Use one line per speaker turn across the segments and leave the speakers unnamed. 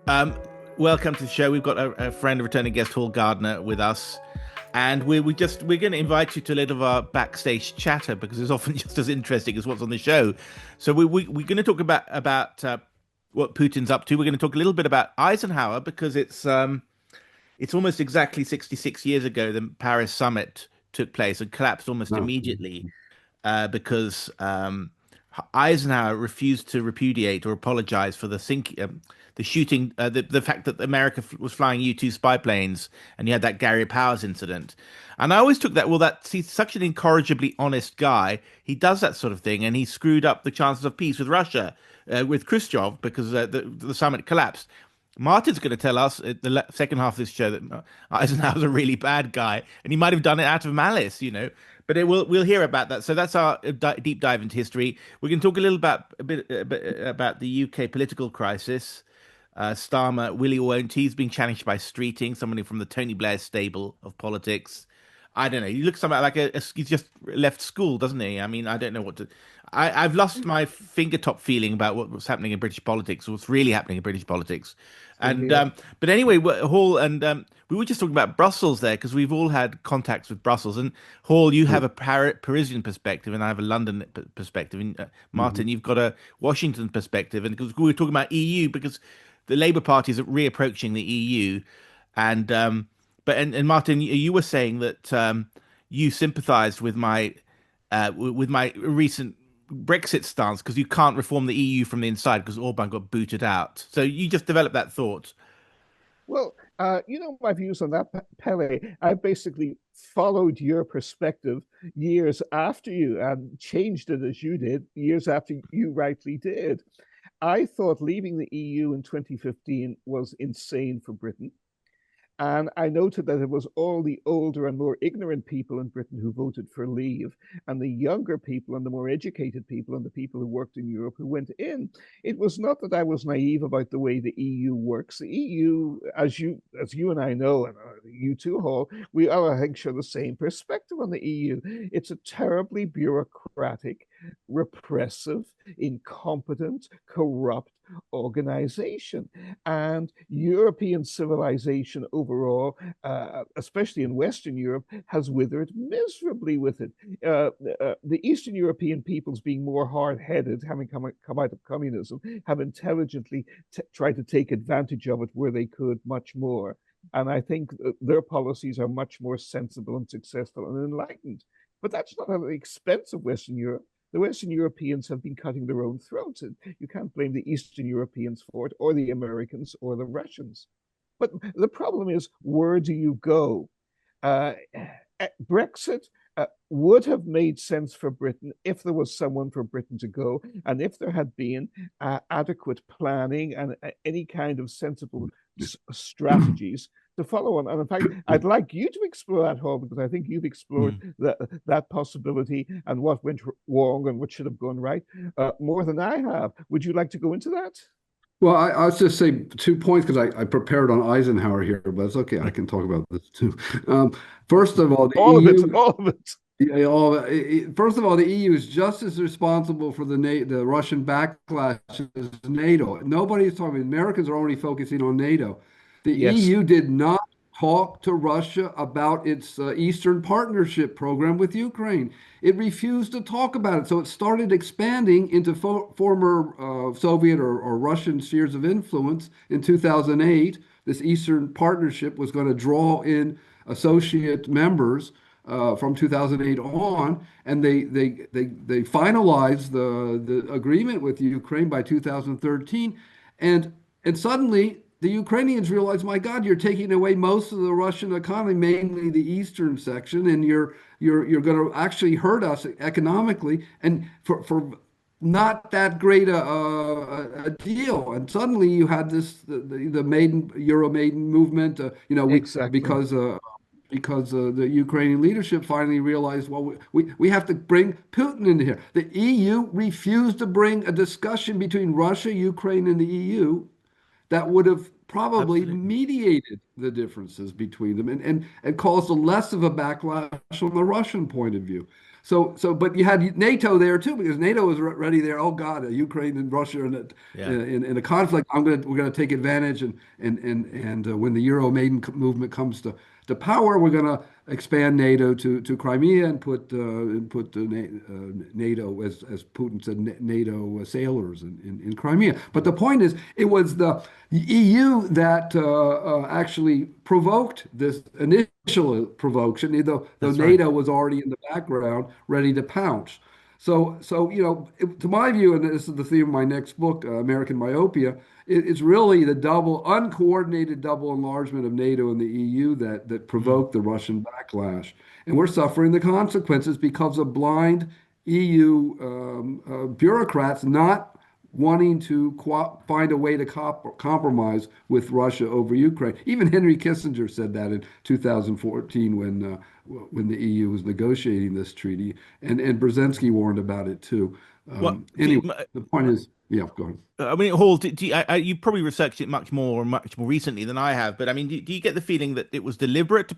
Um, Welcome to the show. We've got a friend, a returning guest, Hall Gardner, with us, and we're going to invite you to a little of our backstage chatter because it's often just as interesting as what's on the show. So we're going to talk about what Putin's up to. We're going to talk a little bit about Eisenhower because it's almost exactly 66 years ago the Paris summit took place and collapsed almost
No.
immediately because Eisenhower refused to repudiate or apologize for the shooting, the fact that America was flying U-2 spy planes, and you had that Gary Powers incident. And I always took that, well, that he's such an incorrigibly honest guy. He does that sort of thing, and he screwed up the chances of peace with Russia, with Khrushchev, because the summit collapsed. Martin's going to tell us at the second half of this show that Eisenhower's a really bad guy, and he might have done it out of malice. But we'll hear about that. So that's our deep dive into history. We're going to talk a bit about the UK political crisis. Starmer, Willie won't. He's being challenged by Streeting, somebody from the Tony Blair stable of politics. I don't know. He looks something like he's just left school, doesn't he? I mean, I don't know what to. I've lost my fingertop feeling about what's happening in British politics, what's really happening in British politics.
Same
And
here.
but anyway, Hall and we were just talking about Brussels there because we've all had contacts with Brussels. And Hall, you have a Parisian perspective, and I have a London perspective. And
Mm-hmm.
Martin, you've got a Washington perspective. And because we were talking about EU, because the Labour Party is reapproaching the EU, and and Martin, you were saying that you sympathised with my recent Brexit stance because you can't reform the EU from the inside because Orban got booted out. So you just developed that thought.
Well, you know my views on that, Pele. I basically followed your perspective years after you and changed it as you did years after you rightly did. I thought leaving the EU in 2015 was insane for Britain. And I noted that it was all the older and more ignorant people in Britain who voted for leave, and the younger people and the more educated people and the people who worked in Europe who went in. It was not that I was naive about the way the EU works. The EU, as you and I know, and you too, Hall, we all I think share the same perspective on the EU. It's a terribly bureaucratic, repressive, incompetent, corrupt organization. And European civilization overall, especially in Western Europe, has withered miserably with it. The Eastern European peoples, being more hard headed, having come out of communism, have intelligently tried to take advantage of it where they could much more. And I think their policies are much more sensible and successful and enlightened. But that's not at the expense of Western Europe. The Western Europeans have been cutting their own throats. And you can't blame the Eastern Europeans for it, or the Americans, or the Russians. But the problem is, where do you go? Uh, Brexit would have made sense for Britain if there was someone for Britain to go, and if there had been adequate planning and any kind of sensible strategies to follow on. And in fact, I'd like you to explore that, Hall, because I think you've explored
Mm.
that possibility and what went wrong and what should have gone right more than I have. Would you like to go into that?
Well, I'll just say 2 points because I prepared on Eisenhower here, but it's okay. I can talk about this too. Um, First of all, the
All of it,
EU,
all of it.
yeah, first of all, the EU is just as responsible for the Russian backlash as NATO. Nobody's talking. Americans are already focusing on NATO. The
Yes.
EU did not talk to Russia about its Eastern Partnership program with Ukraine. It refused to talk about it. So it started expanding into former Soviet or Russian spheres of influence in 2008. This Eastern Partnership was going to draw in associate members from 2008 on, and they finalized the agreement with Ukraine by 2013, and suddenly the Ukrainians realized, my God, you're taking away most of the Russian economy, mainly the eastern section, and you're going to actually hurt us economically, and for not that great a deal. And suddenly you had the maiden Euro maiden movement, we
Exactly.
because the Ukrainian leadership finally realized, well, we have to bring Putin into here. The EU refused to bring a discussion between Russia, Ukraine, and the EU that would have probably
Absolutely.
mediated the differences between them and caused a less of a backlash from the Russian point of view. But you had NATO there too, because NATO was ready there. Oh God, Ukraine and Russia
Yeah.
in a conflict. We're gonna take advantage, and when the Euro Maiden movement comes to power, we're gonna expand NATO to Crimea and put NATO, as Putin said, NATO sailors in Crimea. But the point is, it was the EU that actually provoked this initial provocation, though
That's right.
NATO was already in the background, ready to pounce. To my view, and this is the theme of my next book, American Myopia, it's really the uncoordinated double enlargement of NATO and the EU that
Mm.
provoked the Russian backlash. And we're suffering the consequences because of blind EU bureaucrats not wanting to find a way to compromise with Russia over Ukraine. Even Henry Kissinger said that in 2014 when the EU was negotiating this treaty, and Brzezinski warned about it too.
What
Anyway, the point is, yeah, go ahead.
I mean, Hall, you probably researched it much more recently than I have, but I mean, do you get the feeling that it was deliberate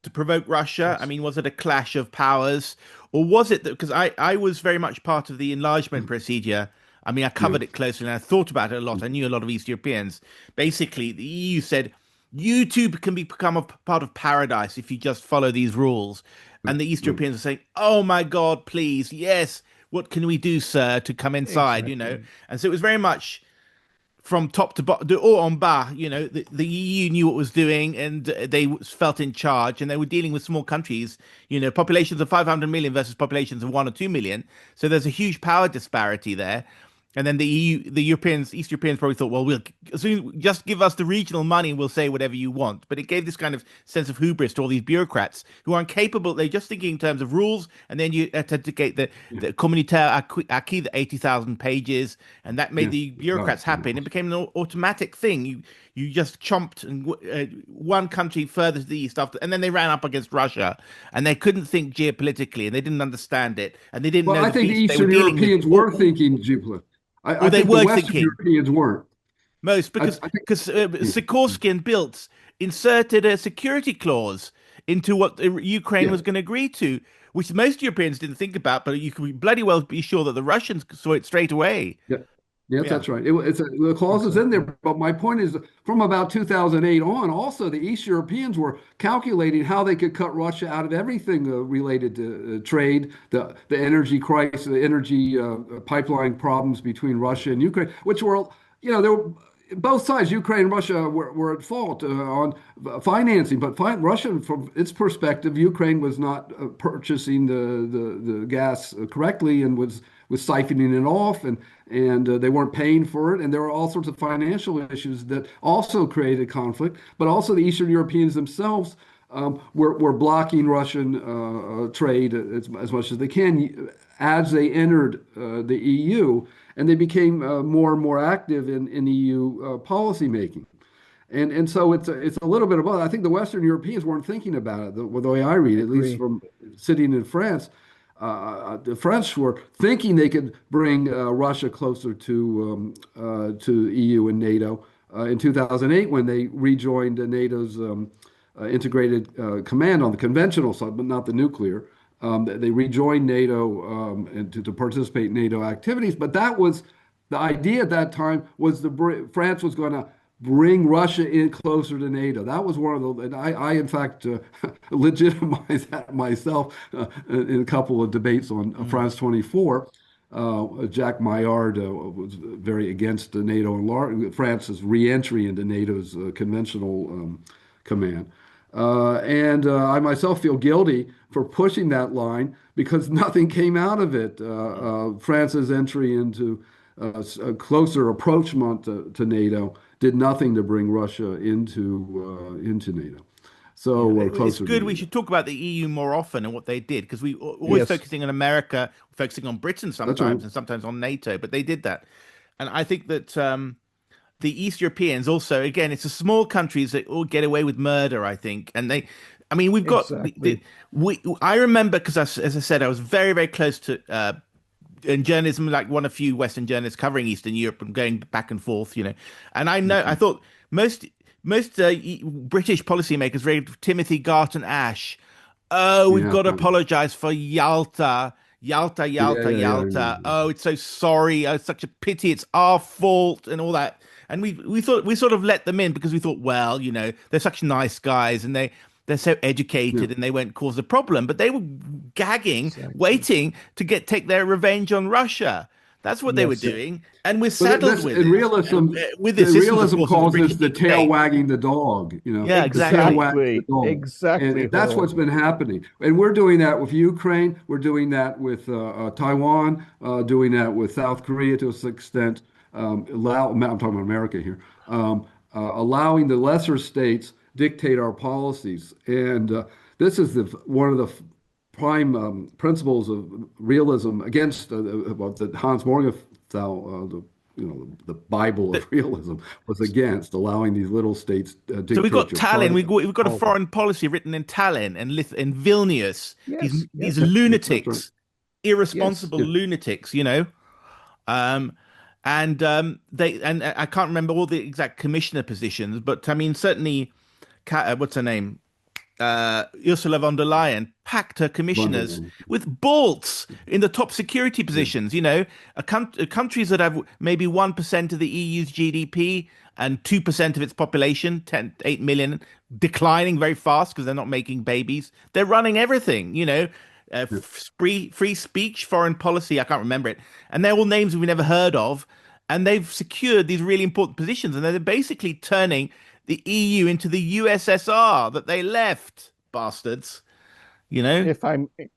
to provoke Russia? I
Yes.
mean, was it a clash of powers, or was it that because I was very much part of the enlargement procedure. I mean, I
Yeah.
covered it closely and I thought about it a lot. I knew a lot of East Europeans. Basically, the EU said you too can become a part of paradise if you just follow these rules. And the East
Yeah.
Europeans are saying, "Oh my God, please, yes. What can we do, sir, to come inside?"
Exactly.
And so it was very much from top to bottom, or en bas, the EU knew what was doing and they felt in charge and they were dealing with small countries, populations of 500 million versus populations of 1 or 2 million. So there's a huge power disparity there. And then the EU, the Europeans, East Europeans probably thought, well, just give us the regional money and we'll say whatever you want. But it gave this kind of sense of hubris to all these bureaucrats who aren't capable. They're just thinking in terms of rules. And then you authenticate
Yeah.
the communautaire acquis, the 80,000 pages. And that made
Yeah.
the
God,
bureaucrats
it's
happy. And it
ridiculous.
became an automatic thing. You just chomped and one country further to the east after, and then they ran up against Russia, and they couldn't think geopolitically, and they didn't understand it, and they didn't
Well,
know
I
the
think the
beast they were
Eastern
dealing with,
Europeans were thinking geopolitics. I
or they
think the
were
Western
thinking
Europeans weren't.
most
I think,
because
yeah,
Sikorsky and Bildt inserted a security clause into what Ukraine
yeah.
was going to agree to, which most Europeans didn't think about, but you can bloody well be sure that the Russians saw it straight away.
Yeah. Yes,
Yeah.
that's right. The clause is in there,
Exactly.
but my point is, from about 2008 on, also the East Europeans were calculating how they could cut Russia out of everything related to trade, the energy crisis, the energy pipeline problems between Russia and Ukraine, which were, there were both sides, Ukraine and Russia, were at fault on financing. But Russia, from its perspective, Ukraine was not purchasing the gas correctly and was siphoning it off, and they weren't paying for it. And there were all sorts of financial issues that also created conflict. But also the Eastern Europeans themselves were blocking Russian trade as much as they can as they entered the EU, and they became more and more active in EU policy making. And so it's a little bit of both. I think the Western Europeans weren't thinking about it the way I read,
I
it, at least
agree.
from sitting in France. The French were thinking they could bring Russia closer to EU and NATO in 2008 when they rejoined NATO's integrated command on the conventional side, but not the nuclear. They rejoined NATO and to participate in NATO activities. But that was the idea at that time was France was going to bring Russia in closer to NATO. That was one of the, and I in fact legitimized that myself in a couple of debates on
Mm.
France 24. Jacques Maillard was very against the NATO and France's re-entry into NATO's conventional command. I myself feel guilty for pushing that line because nothing came out of it. France's entry into a closer approachment to NATO did nothing to bring Russia into NATO.
Yeah,
So
it's
closer to
good. We
NATO.
should talk about the EU more often and what they did because we always
Yes.
focusing on America, focusing on Britain
That's right.
sometimes, and sometimes on NATO. But they did that, and I think that the East Europeans also, again, it's the small countries that all get away with murder. I think, and I mean, we've got
Exactly.
I remember because as I said, I was very very close to. In journalism, like one of few Western journalists covering Eastern Europe and going back and forth, and I
Mhm.
thought most British policymakers read Timothy Garton Ash Oh, we've
Yeah,
got to apologize for Yalta. Yalta,
yeah,
Yalta,
yeah, yeah,
Yalta.
yeah.
Oh, it's so sorry. Oh, it's such a pity. It's our fault and all that. And we thought we sort of let them in because we thought, well, they're such nice guys and they're so
Yeah.
educated and they won't cause a problem. But they were gagging,
Exactly.
waiting to take their revenge on Russia. That's what they were
Yes.
Yeah.
doing, and we're
But
saddled
that's
with
in
it.
realism.
With the
The
assistance, of
realism
course, of the
calls
British
this the
deep
tail
state.
wagging the dog.
Yeah,
The tail
exactly.
wagging the
Exactly.
dog,
Exactly,
and that's
Hall.
what's been happening. And we're doing that with Ukraine. We're doing that with Taiwan. Doing that with South Korea to some extent. I'm talking about America here. Allowing the lesser states dictate our policies, and this is one of the prime principles of realism against what the Hans Morgenthau, the Bible of realism, was against allowing these little states
So we've
dictate
got
your
Tallinn. We've got a
policy.
foreign policy written in Tallinn and in Vilnius.
Yes.
These
Yes.
That's right.
lunatics,
Yes.
irresponsible
Yeah.
lunatics. Um, and they and I can't remember all the exact commissioner positions, but I mean certainly, what's her name? Ursula von der Leyen packed her commissioners
Wonderland.
with bolts in the top security
Yeah.
positions. Countries that have maybe 1% of the EU's GDP and 2% of its population, 8 million, declining very fast because they're not making babies. They're running everything.
Yeah.
Free speech, foreign policy. I can't remember it, and they're all names we've never heard of. And they've secured these really important positions, and they're basically turning the EU into the USSR that they left, bastards. You know?
If I'm, you're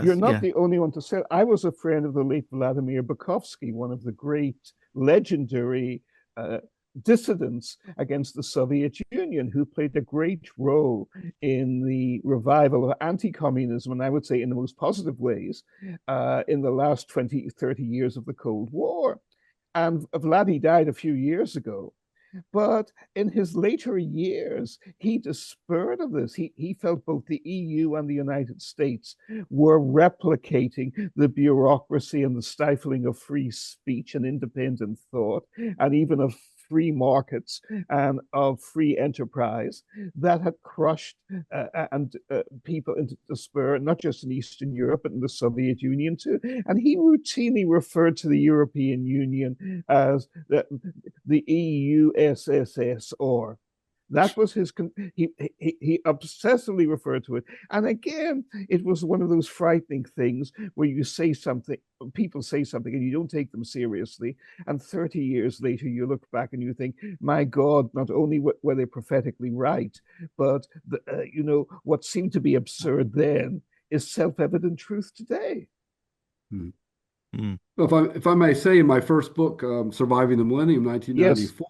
Yes,
not
yeah.
the only one to say it. I was a friend of the late Vladimir Bukovsky, one of the great legendary uh, dissidents against the Soviet Union, who played a great role in the revival of anti-communism, and I would say in the most positive ways, in the last 20, 30 years of the Cold War. And Vladdy died a few years ago. But in his later years, he despaired of this. He felt both the EU and the United States were replicating the bureaucracy and the stifling of free speech and independent thought, and even of free markets and of free enterprise that had crushed and people into despair, not just in Eastern Europe, but in the Soviet Union too. And he routinely referred to the European Union as the EUSSR. That was he obsessively referred to it. And again, it was one of those frightening things where you say something, people say something and you don't take them seriously. And 30 years later, you look back and you think, my God, not only were they prophetically right, but what seemed to be absurd then is self-evident truth today.
Hmm.
Mm.
If I may say, in my first book, Surviving the Millennium,
Yes.
1994,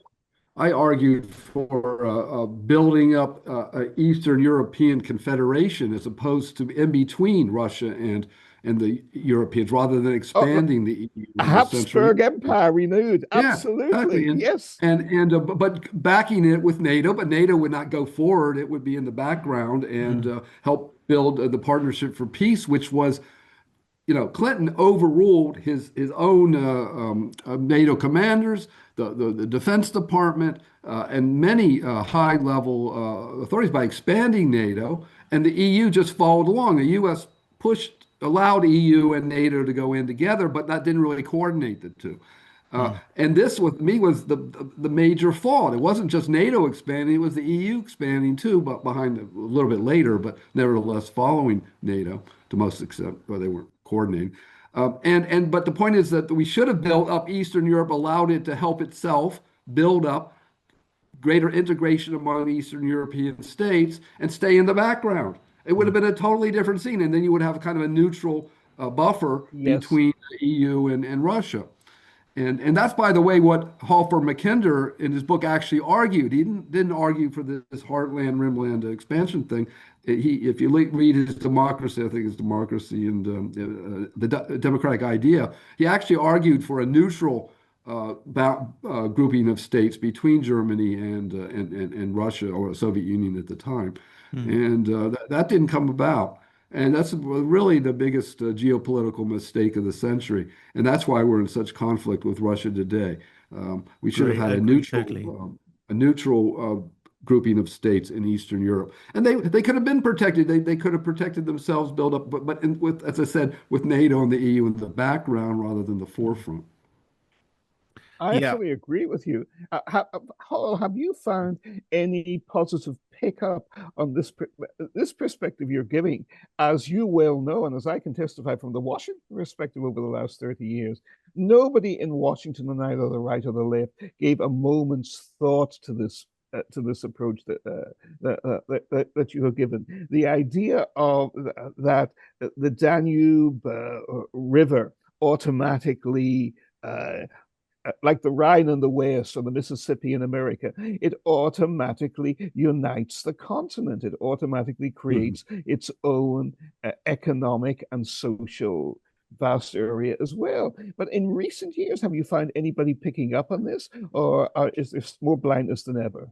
I argued for building up an Eastern European Confederation as opposed to in between Russia and the Europeans, rather than
Oh,
expanding the EU into Central
Habsburg
Europe.
Empire renewed.
Yeah,
Absolutely.
exactly.
Yes.
But backing it with NATO, but NATO would not go forward. It would be in the background and
Mm.
help build the Partnership for Peace, which was, Clinton overruled his own NATO commanders, the Defense Department, and many high level authorities by expanding NATO, and the EU just followed along. The U.S. allowed EU and NATO to go in together, but that didn't really coordinate the two.
Mm.
And this, with me, was the major fault. It wasn't just NATO expanding; it was the EU expanding too, but behind a little bit later, but nevertheless following NATO to most extent, where they weren't coordinating. But the point is that we should have built up Eastern Europe, allowed it to help itself build up greater integration among Eastern European states, and stay in the background. It would have
Mm.
been a totally different scene, and then you would have kind of a neutral buffer
Yes.
between the EU and Russia. And that's, by the way, what Halford Mackinder in his book actually argued. He didn't argue for this heartland, rimland expansion thing. If you read his Democracy, I think it's Democracy and the Democratic Idea, he actually argued for a neutral grouping of states between Germany and Russia, or Soviet Union at the time.
Mm.
And that didn't come about. And that's really the biggest geopolitical mistake of the century. And that's why we're in such conflict with Russia today. We should have had
Agree totally.
a neutral grouping of states in Eastern Europe. And they could have been protected. They could have protected themselves, built up, but with, as I said, with NATO and the EU in the background rather than the forefront.
I
Yeah.
absolutely agree with you. Have you found any positive pickup on this perspective you're giving? As you well know, and as I can testify from the Washington perspective over the last 30 years, nobody in Washington, on either the right or the left, gave a moment's thought to this approach that you have given. The idea of that the Danube River automatically like the Rhine in the West or the Mississippi in America, it automatically unites the continent. It automatically creates its own economic and social vast area as well. But in recent years, have you found anybody picking up on this, or is there more blindness than ever?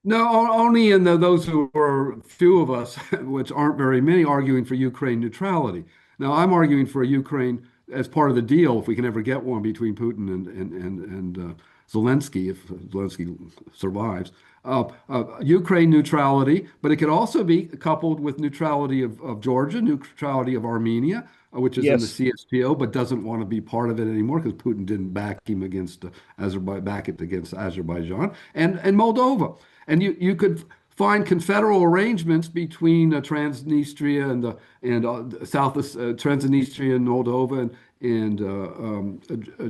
No, only in those who are few of us, which aren't very many, arguing for Ukraine neutrality. Now, I'm arguing for a Ukraine as part of the deal, if we can ever get one between Putin and Zelensky, if Zelensky survives. Ukraine neutrality, but it could also be coupled with neutrality of Georgia, neutrality of Armenia, which is in the CSTO, but doesn't want to be part of it anymore because Putin didn't back him against Azerbaijan, and Moldova. And you could find confederal arrangements between Transnistria and South Transnistria and Moldova and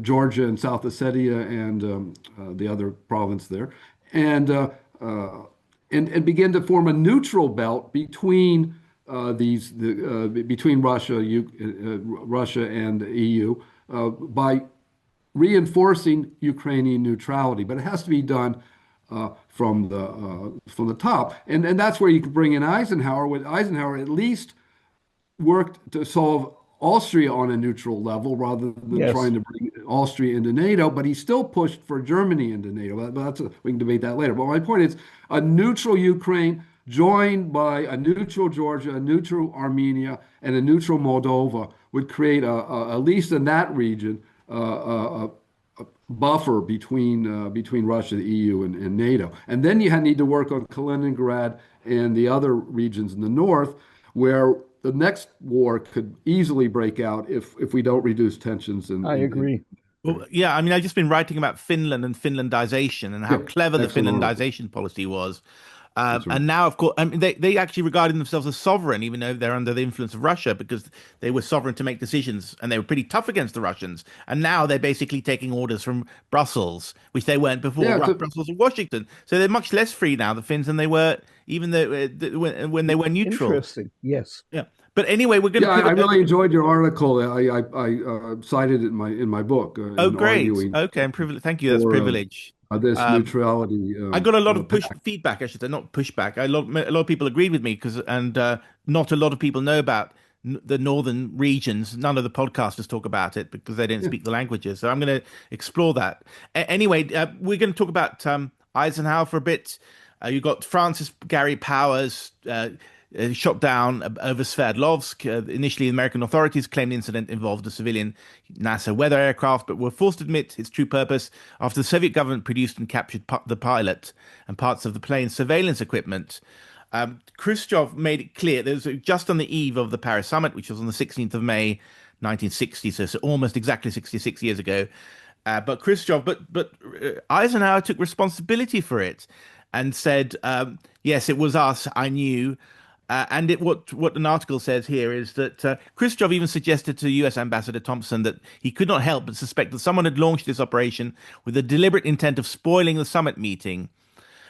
Georgia and South Ossetia and the other province there, and begin to form a neutral belt between between Russia and the EU by reinforcing Ukrainian neutrality. But it has to be done from the top, and that's where you can bring in Eisenhower. With Eisenhower, at least worked to solve Austria on a neutral level rather than trying to bring Austria into NATO, but he still pushed for Germany into NATO. We can debate that later. But my point is a neutral Ukraine joined by a neutral Georgia, a neutral Armenia, and a neutral Moldova would create, at least in that region, a buffer between Russia, the EU, and NATO. And then you need to work on Kaliningrad and the other regions in the north, where the next war could easily break out if we don't reduce tensions.
I agree.
Well, yeah, I mean, I've just been writing about Finland and Finlandization and how clever the Finlandization policy was. And now, of course, I mean, they actually regarded themselves as sovereign, even though they're under the influence of Russia, because they were sovereign to make decisions and they were pretty tough against the Russians. And now they're basically taking orders from Brussels, which they weren't before, Brussels and Washington. So they're much less free now, the Finns, than they were even though when they were neutral.
Interesting. Yes.
Yeah. But anyway, we're going to.
I really enjoyed your article. I cited it in my book.
Oh, great. Okay, I'm privileged. Thank you. That's a privilege.
This neutrality.
I got a lot of feedback, I should say, not pushback. A lot of people agreed with me and not a lot of people know about the northern regions. None of the podcasters talk about it because they don't speak the languages. So I'm going to explore that. Anyway, we're going to talk about Eisenhower for a bit. You got Francis Gary Powers shot down over Sverdlovsk. Initially, the American authorities claimed the incident involved a civilian NASA weather aircraft, but were forced to admit its true purpose after the Soviet government produced and captured the pilot and parts of the plane's surveillance equipment. Khrushchev made it clear, that it was just on the eve of the Paris summit, which was on the 16th of May, 1960, so almost exactly 66 years ago. But Eisenhower took responsibility for it and said, yes, it was us, I knew. And what an article says here is that Khrushchev even suggested to U.S. Ambassador Thompson that he could not help but suspect that someone had launched this operation with the deliberate intent of spoiling the summit meeting.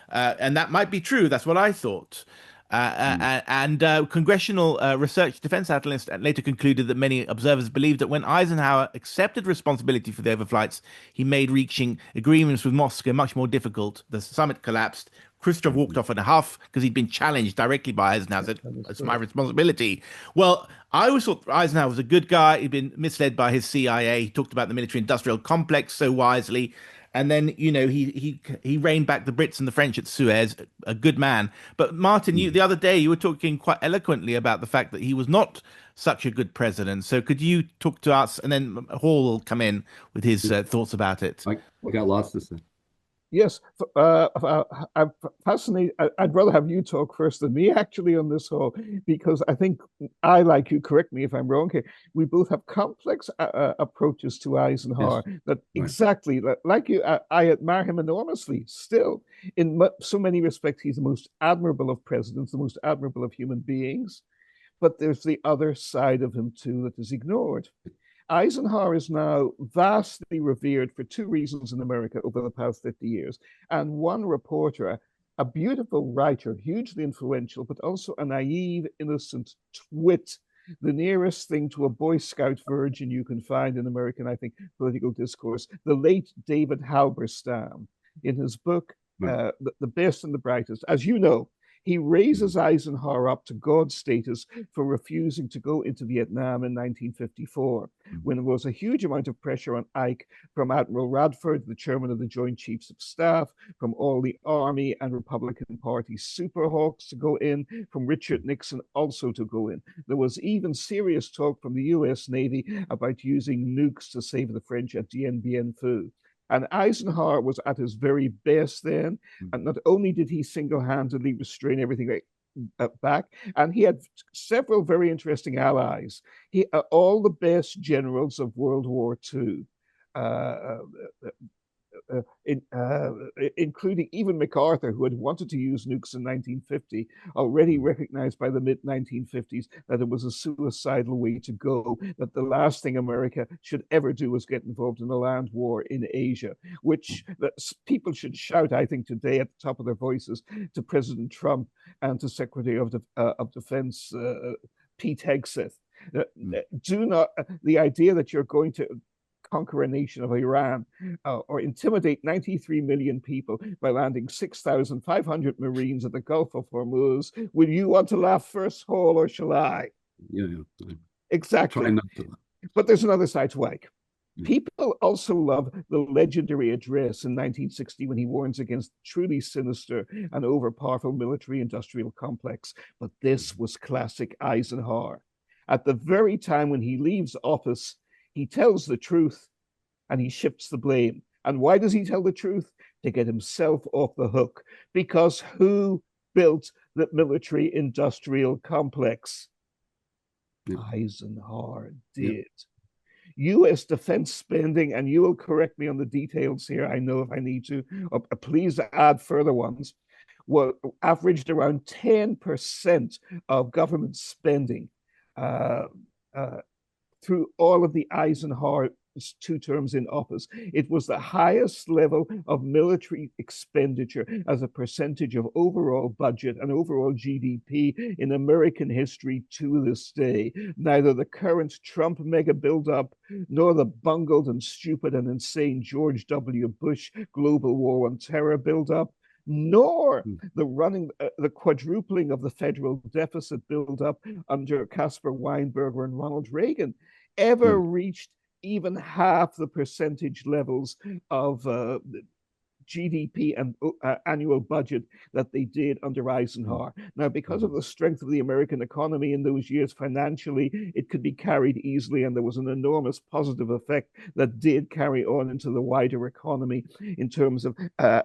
And that might be true. That's what I thought. And congressional research defense analysts later concluded that many observers believed that when Eisenhower accepted responsibility for the overflights, he made reaching agreements with Moscow much more difficult. The summit collapsed. Khrushchev walked off in a huff because he'd been challenged directly by Eisenhower. Said, "It's my responsibility." Well, I always thought Eisenhower was a good guy. He'd been misled by his CIA. He talked about the military-industrial complex so wisely. And then, he reined back the Brits and the French at Suez, a good man. But Martin, the other day, you were talking quite eloquently about the fact that he was not such a good president. So could you talk to us, and then Hall will come in with his thoughts about it?
I got lots to say.
Yes, I'm fascinated. I'd rather have you talk first than me, actually, on this whole, because I think I, like you, correct me if I'm wrong here, we both have complex approaches to
Yes,
Eisenhower that
right.
exactly, like you, I admire him enormously still. In so many respects, he's the most admirable of presidents, the most admirable of human beings. But there's the other side of him, too, that is ignored. Eisenhower is now vastly revered for two reasons in America over the past 50 years. And one reporter, a beautiful writer, hugely influential, but also a naive, innocent twit, the nearest thing to a Boy Scout virgin you can find in American, I think, political discourse, the late David Halberstam, in his book,
Right.
The Best and the Brightest. As you know, he raises Eisenhower up to God status for refusing to go into Vietnam in 1954, when there was a huge amount of pressure on Ike from Admiral Radford, the chairman of the Joint Chiefs of Staff, from all the Army and Republican Party superhawks to go in, from Richard Nixon also to go in. There was even serious talk from the US Navy about using nukes to save the French at Dien Bien Phu. And Eisenhower was at his very best then. And not only did he single handedly restrain everything back, and he had several very interesting allies. All the best generals of World War II. Uh, Including even MacArthur, who had wanted to use nukes in 1950, already recognized by the mid 1950s that it was a suicidal way to go, that the last thing America should ever do was get involved in a land war in Asia, which that people should shout, I think, today at the top of their voices to President Trump and to Secretary of Defense Pete Hegseth. Do not, the idea that you're going to conquer a nation of Iran or intimidate 93 million people by landing 6,500 Marines at the Gulf of Hormuz. Will you want to laugh first, Hall, or shall I?
Yeah, yeah. Try
Exactly.
not to.
But there's another side to Ike.
Yeah.
People also love the legendary address in 1960 when he warns against truly sinister and overpowerful military industrial complex. But this was classic Eisenhower. At the very time when he leaves office, he tells the truth and he shifts the blame. And why does he tell the truth? To get himself off the hook. Because who built the military industrial complex?
Yeah.
Eisenhower
Yeah.
did. US defense spending, and you will correct me on the details here, I know if I need to, please add further ones, were averaged around 10% of government spending uh, uh, through all of the Eisenhower two terms in office. It was the highest level of military expenditure as a percentage of overall budget and overall GDP in American history to this day. Neither the current Trump mega buildup nor the bungled and stupid and insane George W. Bush global war on terror buildup, nor the quadrupling of the federal deficit buildup under Caspar Weinberger and Ronald Reagan ever reached even half the percentage levels of GDP and annual budget that they did under Eisenhower. Now, because of the strength of the American economy in those years financially, it could be carried easily, and there was an enormous positive effect that did carry on into the wider economy in terms of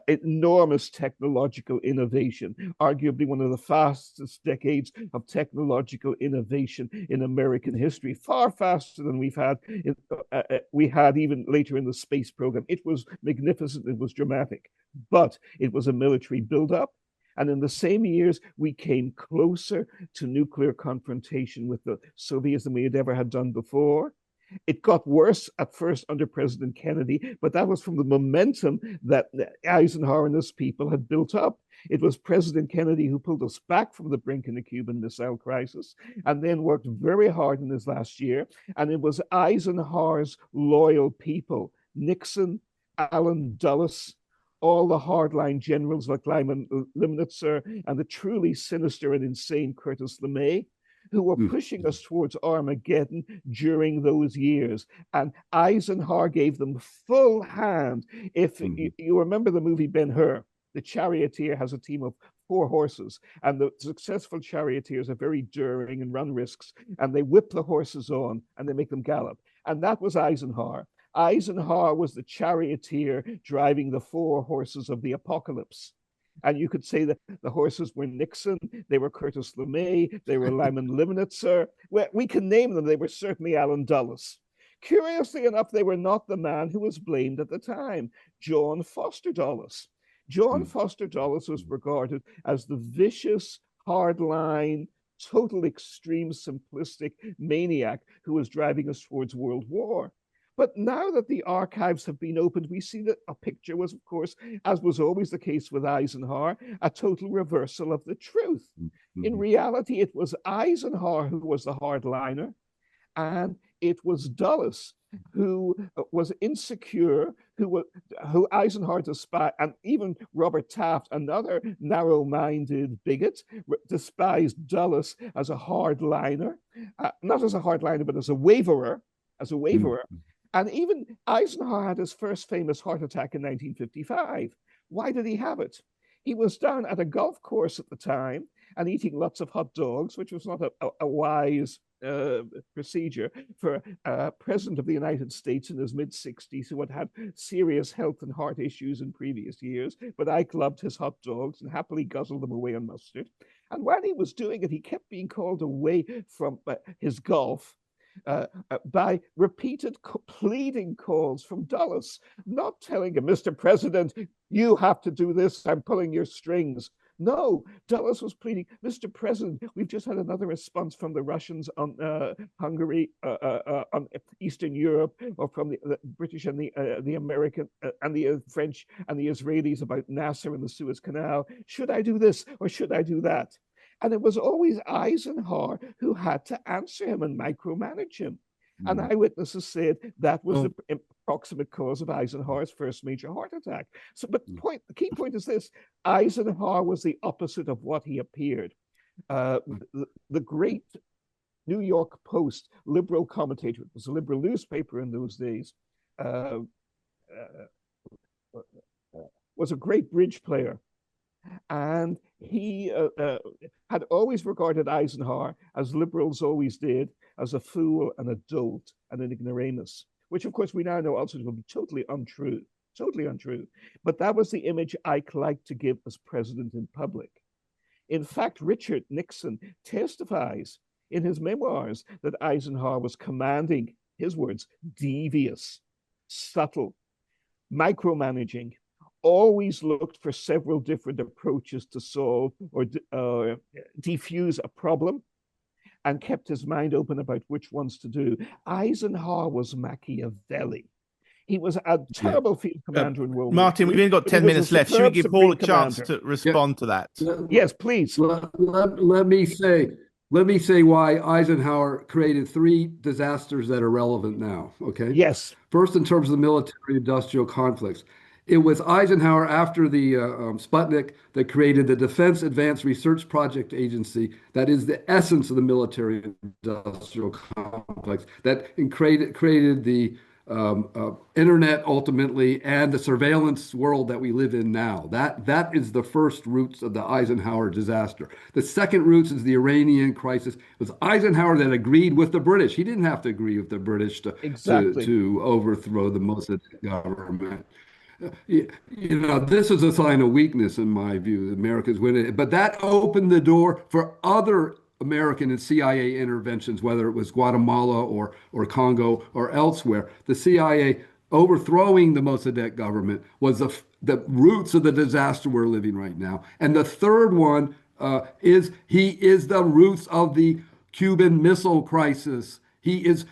enormous technological innovation, arguably one of the fastest decades of technological innovation in American history, far faster than we had even later in the space program. It was magnificent. It was dramatic. But it was a military buildup. And in the same years, we came closer to nuclear confrontation with the Soviets than we had ever had done before. It got worse at first under President Kennedy, but that was from the momentum that Eisenhower and his people had built up. It was President Kennedy who pulled us back from the brink in the Cuban Missile Crisis and then worked very hard in his last year. And it was Eisenhower's loyal people, Nixon, Allen Dulles, all the hardline generals like Lyman Limnitzer and the truly sinister and insane Curtis LeMay, who were pushing us towards Armageddon during those years. And Eisenhower gave them full hand. If you remember the movie Ben-Hur, the Charioteer has a team of 4 horses, and the successful charioteers are very daring and run risks, and they whip the horses on and they make them gallop. And that was Eisenhower. Eisenhower was the charioteer driving the four horses of the apocalypse. And you could say that the horses were Nixon, they were Curtis LeMay, they were Lyman Limnitzer. Well, we can name them. They were certainly Allen Dulles. Curiously enough, they were not the man who was blamed at the time, John Foster Dulles. John Foster Dulles was regarded as the vicious, hardline, total extreme simplistic maniac who was driving us towards World War. But now that the archives have been opened, we see that a picture was, of course, as was always the case with Eisenhower, a total reversal of the truth. In reality, it was Eisenhower who was the hardliner, and it was Dulles who was insecure, who Eisenhower despised, and even Robert Taft, another narrow-minded bigot, despised Dulles as a hardliner, not as a hardliner, but as a waverer, And even Eisenhower had his first famous heart attack in 1955. Why did he have it? He was down at a golf course at the time and eating lots of hot dogs, which was not a wise procedure for a president of the United States in his mid-60s who had had serious health and heart issues in previous years. But Ike loved his hot dogs and happily guzzled them away on mustard. And while he was doing it, he kept being called away from his golf by repeated pleading calls from Dulles, not telling him, Mr. President, you have to do this, I'm pulling your strings. No, Dulles was pleading, Mr. President, we've just had another response from the Russians on Hungary, on Eastern Europe, or from the British and the American and the French and the Israelis about Nasser and the Suez Canal. Should I do this or should I do that? And it was always Eisenhower who had to answer him and micromanage him. And eyewitnesses said that was the proximate cause of Eisenhower's first major heart attack. So, but the key point is this: Eisenhower was the opposite of what he appeared. The great New York Post liberal commentator, it was a liberal newspaper in those days, was a great bridge player. And he had always regarded Eisenhower, as liberals always did, as a fool, an dolt, and an ignoramus, which of course we now know also to be totally untrue, But that was the image Ike liked to give as president in public. In fact, Richard Nixon testifies in his memoirs that Eisenhower was commanding, his words, devious, subtle, micromanaging, always looked for several different approaches to solve or defuse a problem, and kept his mind open about which ones to do. Eisenhower was Machiavelli. He was a terrible field commander in World War II.
Martin, we've only got 10 minutes left. Should we give Paul a chance to respond to that?
Yes, please.
Let me say why Eisenhower created three disasters that are relevant now. Okay.
Yes.
First, in terms of the military-industrial conflicts. It was Eisenhower after the Sputnik that created the Defense Advanced Research Project Agency, that is the essence of the military-industrial complex, that created the internet ultimately, and the surveillance world that we live in now. That is the first roots of the Eisenhower disaster. The second roots is the Iranian crisis. It was Eisenhower that agreed with the British. He didn't have to agree with the British to overthrow the Mossadegh government. This is a sign of weakness in my view. America's winning, but that opened the door for other American and CIA interventions, whether it was Guatemala or Congo or elsewhere. The CIA overthrowing the Mossadegh government was the roots of the disaster we're living right now. And the third one is the roots of the Cuban Missile Crisis. He is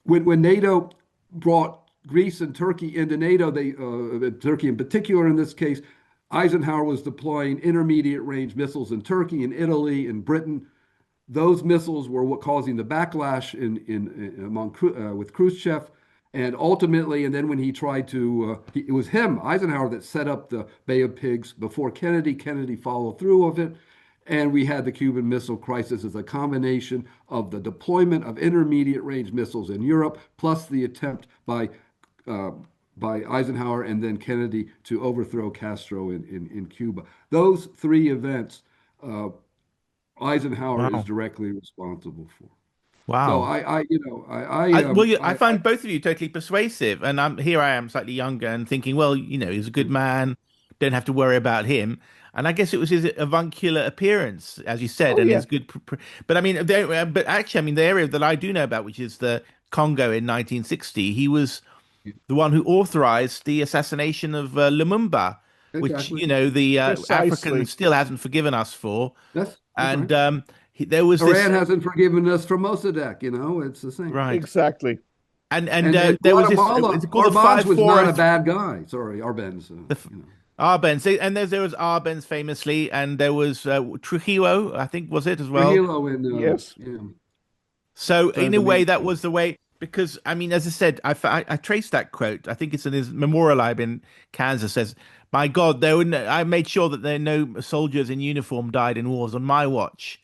when NATO brought Greece and Turkey into NATO, Turkey in particular in this case, Eisenhower was deploying intermediate range missiles in Turkey, in Italy, in Britain. Those missiles were what causing the backlash with Khrushchev. And ultimately, and then when he tried to, it was Eisenhower, that set up the Bay of Pigs before Kennedy. Kennedy followed through of it. And we had the Cuban Missile Crisis as a combination of the deployment of intermediate range missiles in Europe, plus the attempt by Eisenhower and then Kennedy to overthrow Castro in Cuba. Those three events, Eisenhower is directly responsible for. So
Wow.
I
I find both of you totally persuasive, and here I am, slightly younger, and thinking, well, he's a good man, don't have to worry about him. And I guess it was his avuncular appearance, as you said,
Oh
and
yeah,
his good. But I mean, but actually, I mean, the area that I do know about, which is the Congo in 1960, he was the one who authorized the assassination of Lumumba, which
exactly.
the African
precisely.
still hasn't forgiven us for.
That's right.
And there was this
Iran hasn't forgiven us for Mossadegh, it's the same.
right.
Exactly.
And
And
there was this.
Guatemala,
It's called the
Arbenz
five
was
four
not
oh
a
three.
bad guy. Sorry, Arbenz,
The Arbenz, and there was Arbenz famously, and there was Trujillo, I think, was it as well.
Trujillo in
Yes.
So in
Santo
a way,
Domingo.
that was the way. Because I mean, as I said, I traced that quote. I think it's in his memorial lib in Kansas. Says, "My God, I made sure that there no soldiers in uniform died in wars on my watch."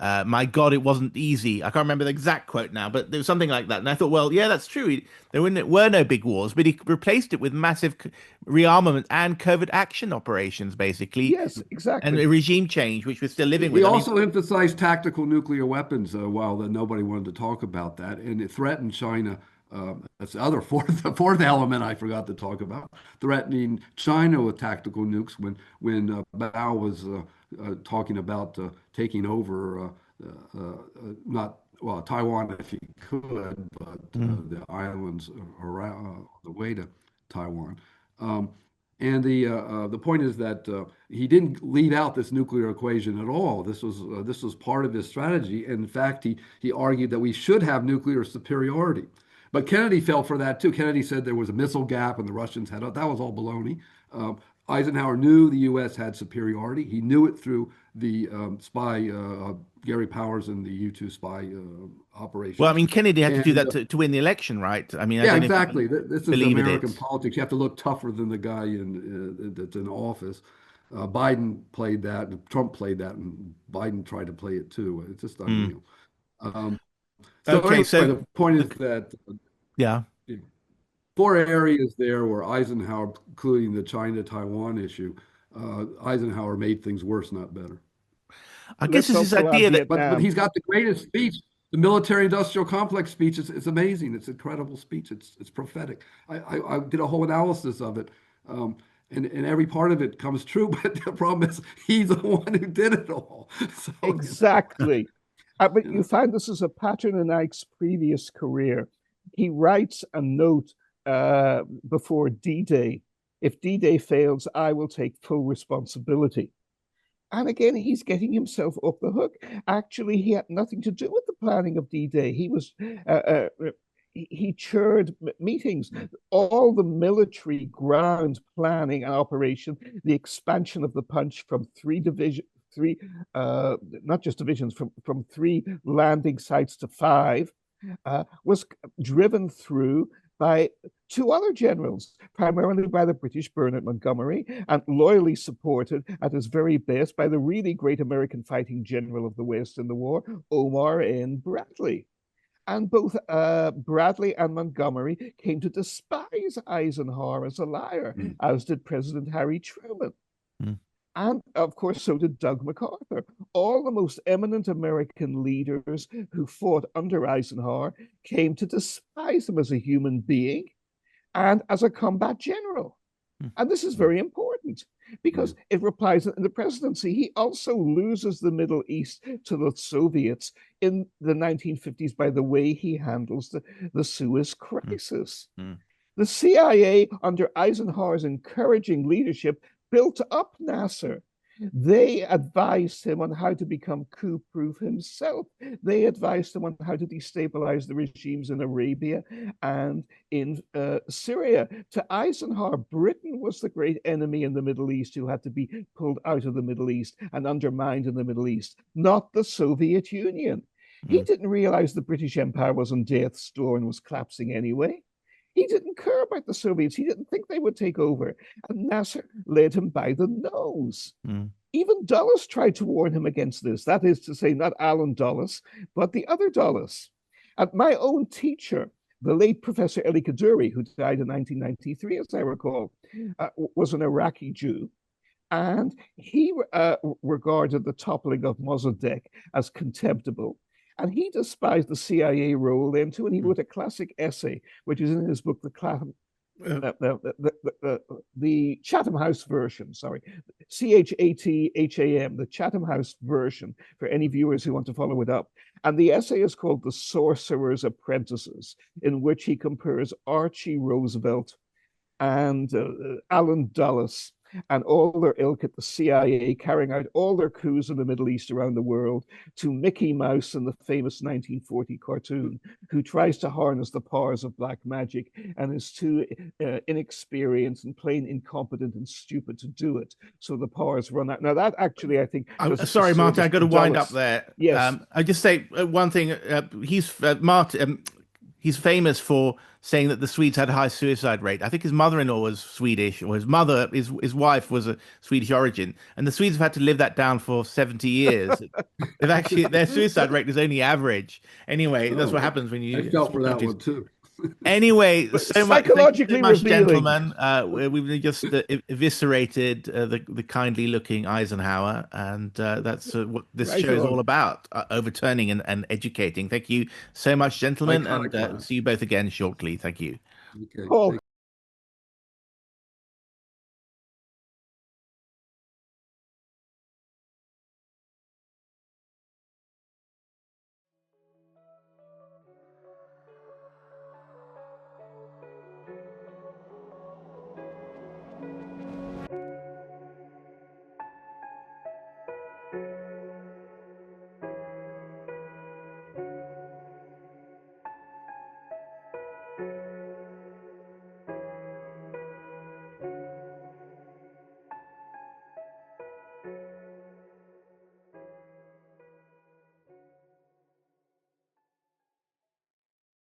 My God, it wasn't easy. I can't remember the exact quote now, but there was something like that. And I thought, well, yeah, that's true. Were no big wars, but he replaced it with massive rearmament and covert action operations, basically,
Yes,
and
exactly.
a regime change, which we're still living
He
with. I mean,
also emphasized tactical nuclear weapons while nobody wanted to talk about that, and it threatened China. That's the other the fourth element I forgot to talk about, threatening China with tactical nukes when Mao was talking about taking over not well Taiwan if he could, but
mm,
the islands around the way to Taiwan. Um, and the point is that he didn't leave out this nuclear equation at all. This was part of his strategy. And in fact, he argued that we should have nuclear superiority. But Kennedy fell for that too. Kennedy said there was a missile gap and the Russians had it. That was all baloney. Eisenhower knew the U.S. had superiority. He knew it through the spy Gary Powers and the U-2 spy
well, I
operations.
mean, Kennedy had to do
And
that to win the election, right? I mean, I
yeah,
don't know if you
exactly. This is
believe in
American
it.
politics. You have to look tougher than the guy that's in office. Biden played that, and Trump played that, and Biden tried to play it too. It's just
Mm.
unreal. Um, so
Okay,
anyway,
so
the point is
the,
that
yeah.
four areas there where Eisenhower, including the China-Taiwan issue, Eisenhower made things worse, not better.
I guess
Let's
it's this
also add
idea that
But
Vietnam.
he's got the greatest speech. The military-industrial complex speech is amazing. It's an incredible speech. It's prophetic. I did a whole analysis of it, and every part of it comes true. But the problem is he's the one who did it all. So
Exactly. But
you
you
know,
find this is a pattern in Ike's previous career. He writes a note before D-Day. If D-Day fails, I will take full responsibility. And again, he's getting himself off the hook. Actually, he had nothing to do with the planning of D-Day. He chaired meetings, all the military ground planning and operation, the expansion of the punch from three, not just divisions, from three landing sites to five, was driven through by two other generals, primarily by the British Bernard Montgomery, and loyally supported at his very best by the really great American fighting general of the West in the war, Omar N. Bradley. And both Bradley and Montgomery came to despise Eisenhower as a liar,
mm,
as did President Harry Truman.
Mm.
And of course, so did Doug MacArthur. All the most eminent American leaders who fought under Eisenhower came to despise him as a human being and as a combat general. And this is
mm,
very important
yeah.
because it replies in the presidency. He also loses the Middle East to the Soviets in the 1950s by the way he handles the Suez
Mm.
crisis.
Mm.
The CIA, under Eisenhower's encouraging leadership, built up Nasser. They advised him on how to become coup proof himself. They advised him on how to destabilize the regimes in Arabia and in Syria. To Eisenhower, Britain was the great enemy in the Middle East who had to be pulled out of the Middle East and undermined in the Middle East, not the Soviet Union. He
Mm.
didn't realize the British Empire was on death's door and was collapsing anyway. He didn't care about the Soviets. He didn't think they would take over. And Nasser led him by the nose.
Mm.
Even Dulles tried to warn him against this. That is to say, not Alan Dulles, but the other Dulles. And my own teacher, the late Professor Eli Kaduri, who died in 1993, as I recall, was an Iraqi Jew. And he regarded the toppling of Mossadegh as contemptible. And he despised the CIA role then too, and he wrote a classic essay, which is in his book, the Chatham House version, sorry, Chatham, the Chatham House version, for any viewers who want to follow it up. And the essay is called The Sorcerer's Apprentices, in which he compares Archie Roosevelt and Alan Dulles and all their ilk at the CIA carrying out all their coups in the Middle East around the world to Mickey Mouse in the famous 1940 cartoon, who tries to harness the powers of black magic and is too inexperienced and plain incompetent and stupid to do it. So the powers run out. Now that actually, I think,
sorry, Martin, I got to wind up there.
Yes.
I just say one thing. Martin. He's famous for saying that the Swedes had a high suicide rate. I think his mother-in-law was Swedish, or his wife was a Swedish origin, and the Swedes have had to live that down for 70 years. They've actually their suicide rate is only average. Anyway, that's what happens when you.
I felt for that one too.
Anyway, so much, thank you so much, gentlemen. We've just eviscerated the kindly-looking Eisenhower, and that's what this show is all about: overturning and educating. Thank you so much, gentlemen, and see you both again shortly. Thank you.
Okay.